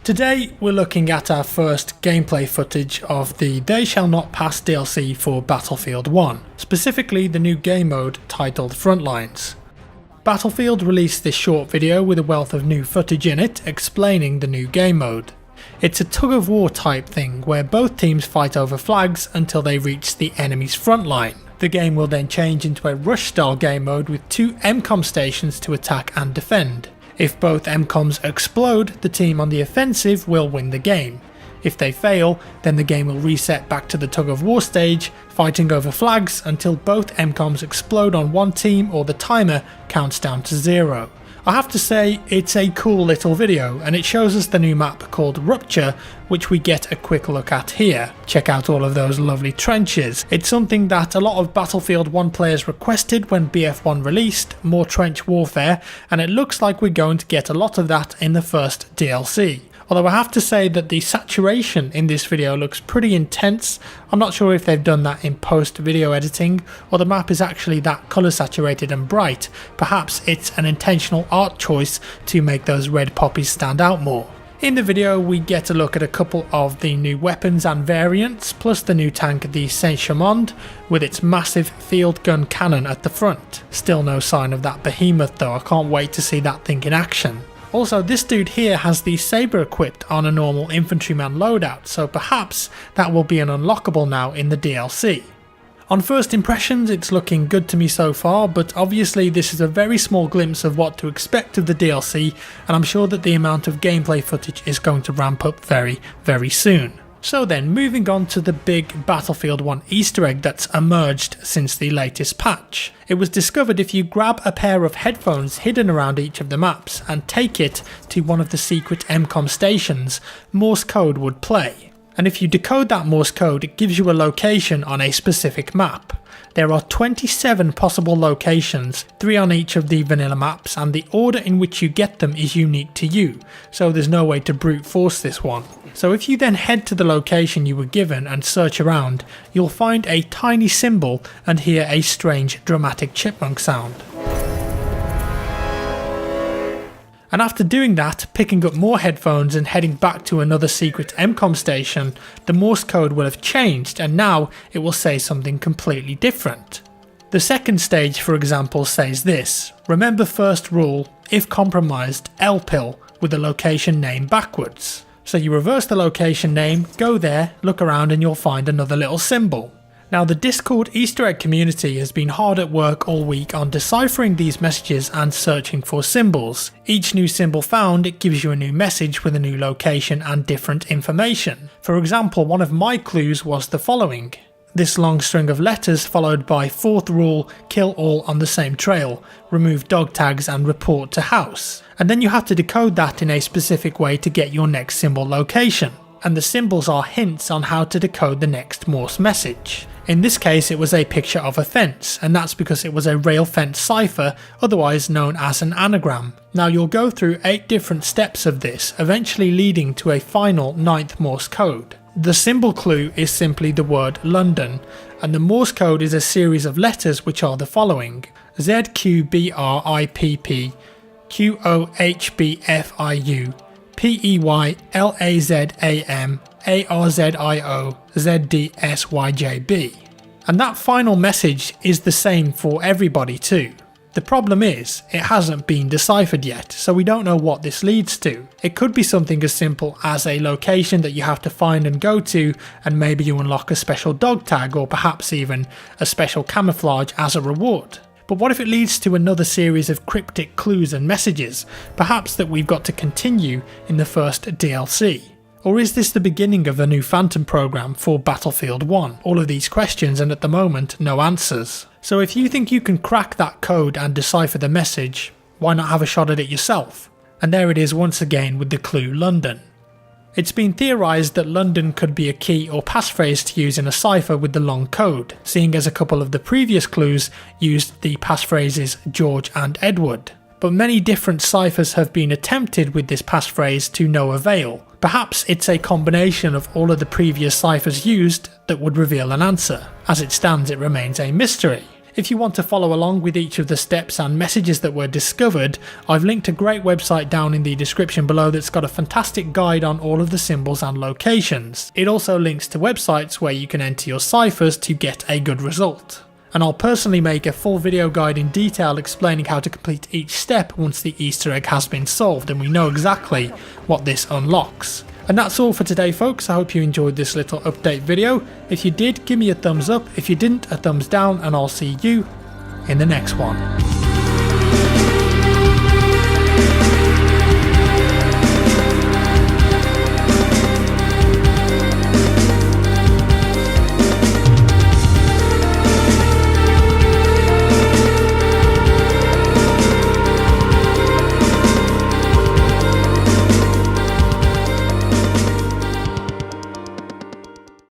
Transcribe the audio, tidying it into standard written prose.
Today we're looking at our first gameplay footage of the They Shall Not Pass DLC for Battlefield 1, specifically the new game mode titled Frontlines. Battlefield released this short video with a wealth of new footage in it explaining the new game mode. It's a tug of war type thing where both teams fight over flags until they reach the enemy's front line. The game will then change into a rush style game mode with two MCOM stations to attack and defend. If both MCOMs explode, the team on the offensive will win the game. If they fail, then the game will reset back to the tug of war stage, fighting over flags until both MCOMs explode on one team or the timer counts down to 0. I have to say, it's a cool little video, and it shows us the new map called Rupture, which we get a quick look at here. Check out all of those lovely trenches. It's something that a lot of Battlefield 1 players requested when BF1 released, more trench warfare, and it looks like we're going to get a lot of that in the first DLC. Although I have to say that the saturation in this video looks pretty intense. I'm not sure if they've done that in post video editing or the map is actually that colour saturated and bright. Perhaps it's an intentional art choice to make those red poppies stand out more. In the video we get a look at a couple of the new weapons and variants, plus the new tank, the Saint-Chamond, with its massive field gun cannon at the front. Still no sign of that behemoth though, I can't wait to see that thing in action. Also, this dude here has the saber equipped on a normal infantryman loadout, so perhaps that will be an unlockable now in the DLC. On first impressions it's looking good to me so far, but obviously this is a very small glimpse of what to expect of the DLC, and I'm sure that the amount of gameplay footage is going to ramp up very soon. So then, moving on to the big Battlefield 1 Easter egg that's emerged since the latest patch. It was discovered if you grab a pair of headphones hidden around each of the maps and take it to one of the secret MCOM stations, Morse code would play. And if you decode that Morse code, it gives you a location on a specific map. There are 27 possible locations, 3 on each of the vanilla maps, and the order in which you get them is unique to you, so there's no way to brute force this one. So if you then head to the location you were given and search around, you'll find a tiny symbol and hear a strange dramatic chipmunk sound. And after doing that, picking up more headphones and heading back to another secret MCOM station, the Morse code will have changed and now it will say something completely different. The second stage, for example, says this: remember first rule, if compromised, LPIL, with the location name backwards. So you reverse the location name, go there, look around and you'll find another little symbol. Now the Discord Easter egg community has been hard at work all week on deciphering these messages and searching for symbols. Each new symbol found, it gives you a new message with a new location and different information. For example, one of my clues was the following: this long string of letters followed by fourth rule, kill all on the same trail, remove dog tags and report to house. And then you have to decode that in a specific way to get your next symbol location. And the symbols are hints on how to decode the next Morse message. In this case it was a picture of a fence, and that's because it was a rail fence cipher, otherwise known as an anagram. Now you'll go through 8 different steps of this, eventually leading to a final 9th Morse code. The symbol clue is simply the word London, and the Morse code is a series of letters which are the following: ZQBRIPP, QOHBFIU, PEYLAZAM, ARZIO, ZDSYJB. And that final message is the same for everybody too. The problem is, it hasn't been deciphered yet, so we don't know what this leads to. It could be something as simple as a location that you have to find and go to, and maybe you unlock a special dog tag or perhaps even a special camouflage as a reward. But what if it leads to another series of cryptic clues and messages, perhaps that we've got to continue in the first DLC? Or is this the beginning of a new Phantom program for Battlefield 1? All of these questions and at the moment no answers. So if you think you can crack that code and decipher the message, why not have a shot at it yourself? And there it is once again with the clue London. It's been theorised that London could be a key or passphrase to use in a cipher with the long code, seeing as a couple of the previous clues used the passphrases George and Edward. But many different ciphers have been attempted with this passphrase to no avail. Perhaps it's a combination of all of the previous ciphers used that would reveal an answer. As it stands, it remains a mystery. If you want to follow along with each of the steps and messages that were discovered, I've linked a great website down in the description below that's got a fantastic guide on all of the symbols and locations. It also links to websites where you can enter your ciphers to get a good result. And I'll personally make a full video guide in detail explaining how to complete each step once the Easter egg has been solved and we know exactly what this unlocks. And that's all for today folks. I hope you enjoyed this little update video. If you did, give me a thumbs up. If you didn't, a thumbs down, and I'll see you in the next one.